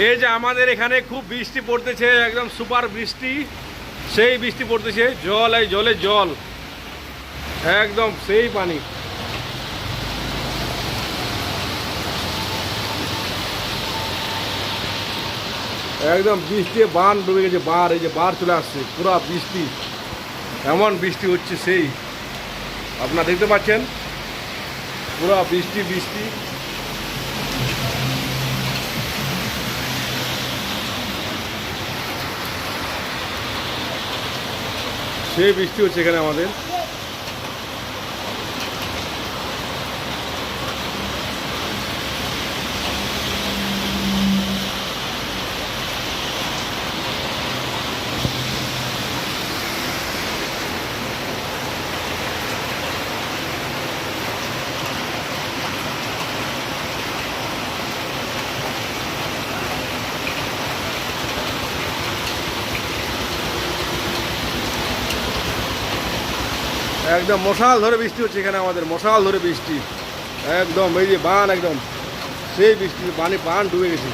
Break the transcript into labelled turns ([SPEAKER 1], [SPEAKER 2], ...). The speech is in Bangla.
[SPEAKER 1] এই যে আমাদের এখানে খুব বৃষ্টি পড়তেছে, একদম সুপার বৃষ্টি, সেই বৃষ্টি পড়তেছে, জল এই জলে জল, একদম সেই পানি। একদম বৃষ্টি বান ডুবে গেছে, বার এই যে বার চলে আসছে, পুরা বৃষ্টি, এমন বৃষ্টি হচ্ছে সেই আপনারা দেখতে পাচ্ছেন, পুরা বৃষ্টি বৃষ্টি। সেই বৃষ্টি হচ্ছে এখানে আমাদের। একদম মশাল ধরে বৃষ্টি হচ্ছে এখানে আমাদের, মশাল ধরে বৃষ্টি, একদম এই যে বান, একদম সেই বৃষ্টি, পানি বান ডুবে গেছে।